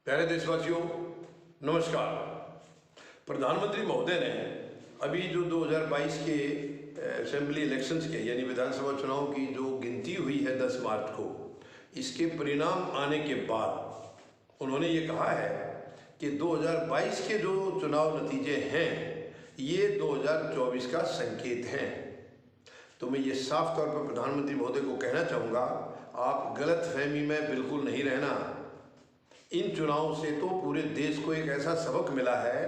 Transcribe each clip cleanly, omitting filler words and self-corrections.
प्यारे देशवासियों, नमस्कार। प्रधानमंत्री महोदय ने अभी जो 2022 के असेंबली इलेक्शंस के यानी विधानसभा चुनाव की जो गिनती हुई है 10 मार्च को, इसके परिणाम आने के बाद उन्होंने ये कहा है कि 2022 के जो चुनाव नतीजे हैं ये 2024 का संकेत हैं। तो मैं ये साफ तौर पर प्रधानमंत्री महोदय को कहना चाहूँगा, आप गलत फहमी में बिल्कुल नहीं रहना। इन चुनावों से तो पूरे देश को एक ऐसा सबक मिला है,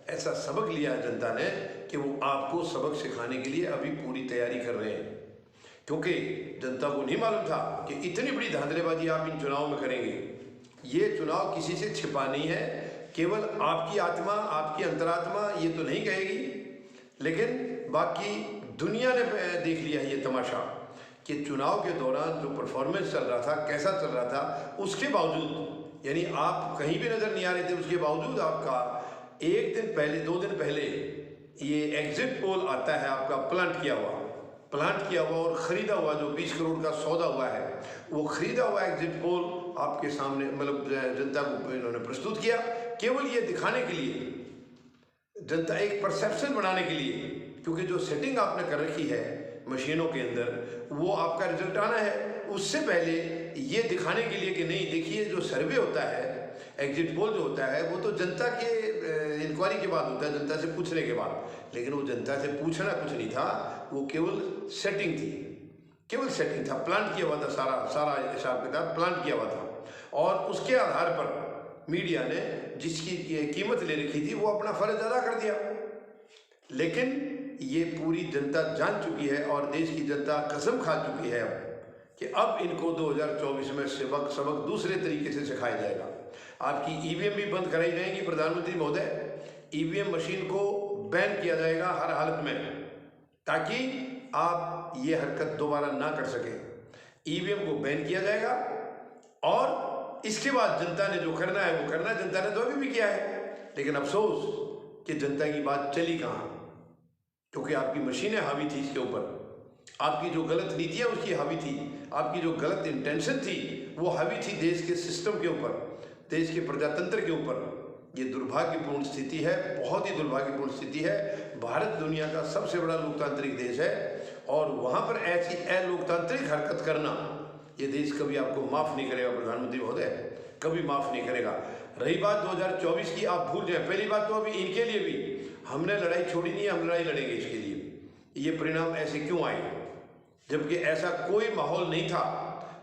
ऐसा सबक लिया है जनता ने कि वो आपको सबक सिखाने के लिए अभी पूरी तैयारी कर रहे हैं। क्योंकि जनता को नहीं मालूम था कि इतनी बड़ी धांधलेबाजी आप इन चुनाव में करेंगे। ये चुनाव किसी से छिपा नहीं है, केवल आपकी आत्मा, आपकी अंतरात्मा ये तो नहीं कहेगी, लेकिन बाकी दुनिया ने देख लिया है ये तमाशा कि चुनाव के दौरान जो परफॉर्मेंस चल रहा था, कैसा चल रहा था, उसके बावजूद यानी आप कहीं भी नजर नहीं आ रहे थे, उसके बावजूद आपका एक दिन पहले, 2 दिन पहले ये एग्जिट पोल आता है, आपका प्लांट किया हुआ और ख़रीदा हुआ जो 20 करोड़ का सौदा हुआ है, वो ख़रीदा हुआ एग्जिट पोल आपके सामने मतलब जनता को इन्होंने प्रस्तुत किया, केवल ये दिखाने के लिए, जनता एक परसेप्शन बनाने के लिए, क्योंकि जो सेटिंग आपने कर रखी है मशीनों के अंदर वो आपका रिजल्ट आना है। उससे पहले ये दिखाने के लिए कि नहीं, देखिए जो सर्वे होता है, एग्जिट पोल जो होता है, वो तो जनता के इंक्वायरी के बाद होता है, जनता से पूछने के बाद। लेकिन वो जनता से पूछना कुछ नहीं था, वो केवल सेटिंग थी, केवल सेटिंग था, प्लांट किया हुआ था, सारा हिसाब किताब प्लांट किया हुआ था। और उसके आधार पर मीडिया ने जिसकी कीमत ले रखी थी वो अपना फर्ज अदा कर दिया। लेकिन ये पूरी जनता जान चुकी है और देश की जनता कसम खा चुकी है कि अब इनको 2024 में सबक दूसरे तरीके से सिखाया जाएगा। आपकी ईवीएम भी बंद कराई जाएंगी प्रधानमंत्री महोदय, ईवीएम मशीन को बैन किया जाएगा हर हालत में, ताकि आप ये हरकत दोबारा ना कर सकें। ईवीएम को बैन किया जाएगा और इसके बाद जनता ने जो करना है वो करना। जनता ने तो अभी भी किया है, लेकिन अफसोस कि जनता की बात चली कहाँ, क्योंकि आपकी मशीनें हावी थी इसके ऊपर, आपकी जो गलत नीतियाँ उसकी हावी थी, आपकी जो गलत इंटेंशन थी वो हावी थी देश के सिस्टम के ऊपर, देश के प्रजातंत्र के ऊपर। ये दुर्भाग्यपूर्ण स्थिति है, बहुत ही दुर्भाग्यपूर्ण स्थिति है। भारत दुनिया का सबसे बड़ा लोकतांत्रिक देश है और वहाँ पर ऐसी अलोकतांत्रिक हरकत करना ये देश कभी आपको माफ़ नहीं करेगा प्रधानमंत्री महोदय, कभी माफ़ नहीं करेगा। रही बात 2024 की, आप भूल जाए। पहली बात तो अभी इनके लिए भी हमने लड़ाई छोड़ी नहीं है, हम लड़ाई लड़ेंगे इसके लिए। ये परिणाम ऐसे क्यों आए, जबकि ऐसा कोई माहौल नहीं था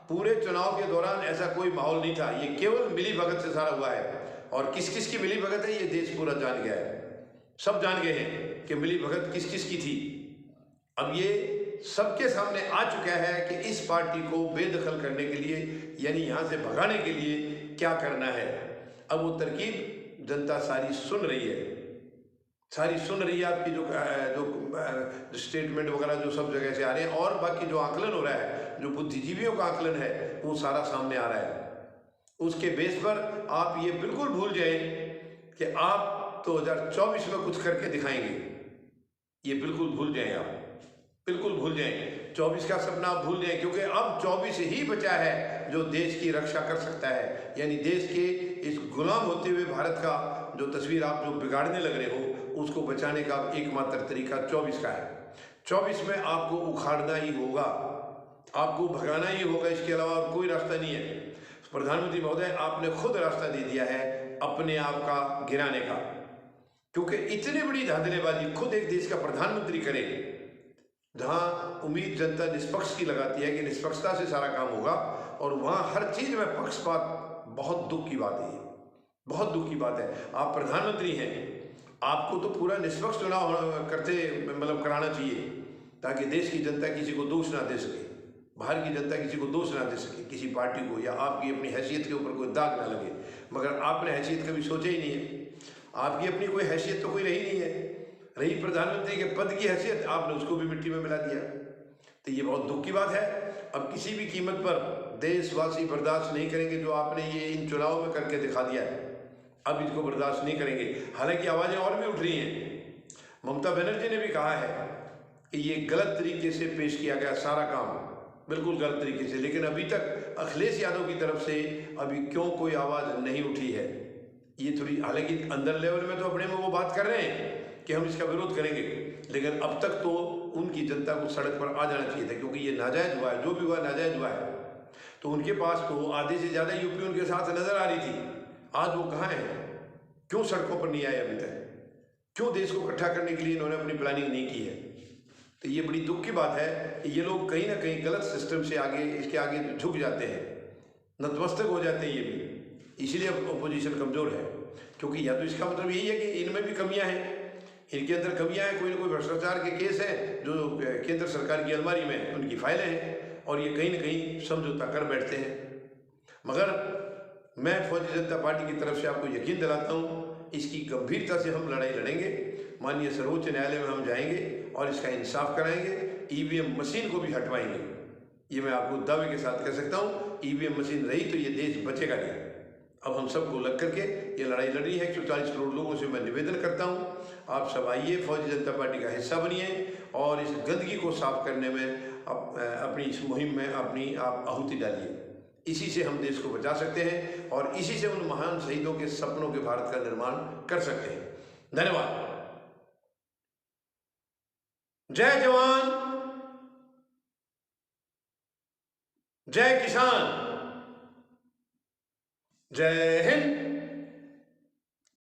पूरे चुनाव के दौरान, ऐसा कोई माहौल नहीं था। ये केवल मिली भगत से सारा हुआ है। और किस किस की मिली भगत है ये देश पूरा जान गया है, सब जान गए हैं कि मिली भगत किस किस की थी। अब ये सबके सामने आ चुका है कि इस पार्टी को बेदखल करने के लिए यानी यहाँ से भगाने के लिए क्या करना है। अब वो तरकीब जनता सारी सुन रही है, सारी सुन रही है। आपकी जो स्टेटमेंट वगैरह जो सब जगह से आ रहे हैं और बाकी जो आकलन हो रहा है, जो बुद्धिजीवियों का आकलन है, वो सारा सामने आ रहा है। उसके बेस पर आप ये बिल्कुल भूल जाएं कि आप 2024 में कुछ करके दिखाएंगे। ये बिल्कुल भूल जाएं, आप बिल्कुल भूल जाएं। 24 का सपना आप भूल जाएं, क्योंकि अब 24 ही बचा है जो देश की रक्षा कर सकता है। यानी देश के इस गुलाम होते हुए भारत का जो तस्वीर आप जो बिगाड़ने लग रहे हो, उसको बचाने का एकमात्र तरीका 24 का है। 24 में आपको उखाड़ना ही होगा, आपको भगाना ही होगा, इसके अलावा और कोई रास्ता नहीं है। प्रधानमंत्री महोदय, आपने खुद रास्ता दे दिया है अपने आप का गिराने का, क्योंकि इतनी बड़ी धांधलेबाजी खुद एक देश का प्रधानमंत्री करे, जहां उम्मीद जनता निष्पक्ष की लगाती है कि निष्पक्षता से सारा काम होगा, और वहां हर चीज में पक्षपात। बहुत दुख की बात है, बहुत दुख की बात है। आप प्रधानमंत्री हैं, आपको तो पूरा निष्पक्ष चुनाव करते मतलब कराना चाहिए, ताकि देश की जनता किसी को दोष ना दे सके, बाहर की जनता किसी को दोष ना दे सके, किसी पार्टी को, या आपकी अपनी हैसियत के ऊपर कोई दाग ना लगे। मगर आपने हैसियत कभी सोचा ही नहीं है, आपकी अपनी कोई हैसियत तो कोई रही नहीं है। रही प्रधानमंत्री के पद की हैसियत, आपने उसको भी मिट्टी में मिला दिया। तो ये बहुत दुख की बात है। अब किसी भी कीमत पर देशवासी बर्दाश्त नहीं करेंगे जो आपने ये इन चुनाव में करके दिखा दिया है। अब इसको बर्दाश्त नहीं करेंगे। हालांकि आवाज़ें और भी उठ रही हैं। ममता बनर्जी ने भी कहा है कि ये गलत तरीके से पेश किया गया सारा काम, बिल्कुल गलत तरीके से। लेकिन अभी तक अखिलेश यादव की तरफ से अभी क्यों कोई आवाज़ नहीं उठी है? ये थोड़ी, हालांकि अंदर लेवल में तो अपने में वो बात कर रहे हैं कि हम इसका विरोध करेंगे, लेकिन अब तक तो उनकी जनता को सड़क पर आ जाना चाहिए था, क्योंकि ये नाजायज़ हुआ है, जो भी हुआ नाजायज़ हुआ है। तो उनके पास तो आधे से ज़्यादा यूपी उनके साथ नज़र आ रही थी, आज वो कहाँ है? क्यों सड़कों पर नहीं आए अभी तक? क्यों देश को इकट्ठा करने के लिए इन्होंने अपनी प्लानिंग नहीं की है? तो ये बड़ी दुख की बात है कि ये लोग कहीं ना कहीं गलत सिस्टम से आगे, इसके आगे झुक जाते हैं, नतमस्तक हो जाते हैं ये भी। इसीलिए अपोजिशन कमज़ोर है, क्योंकि या तो इसका मतलब यही है कि इनमें भी कमियां हैं, इनके अंदर कमियां हैं, कोई ना कोई भ्रष्टाचार के केस हैं जो केंद्र सरकार की अलमारी में उनकी फाइलें हैं, और ये कहीं ना कहीं समझौता कर बैठते हैं। मगर मैं फौजी जनता पार्टी की तरफ से आपको यकीन दिलाता हूँ, इसकी गंभीरता से हम लड़ाई लड़ेंगे। माननीय सर्वोच्च न्यायालय में हम जाएंगे और इसका इंसाफ कराएंगे, ईवीएम मशीन को भी हटवाएंगे। ये मैं आपको दावे के साथ कह सकता हूँ, ईवीएम मशीन रही तो ये देश बचेगा नहीं। अब हम सबको लग करके ये लड़ाई लड़ी है। 140 करोड़ लोगों से मैं निवेदन करता हूँ, आप सब आइए, फौजी जनता पार्टी का हिस्सा बनिए और इस गंदगी को साफ करने में अपनी इस मुहिम में अपनी आप आहुति डालिए। इसी से हम देश को बचा सकते हैं और इसी से उन महान शहीदों के सपनों के भारत का निर्माण कर सकते हैं। धन्यवाद। जय जवान, जय किसान, जय हिंद।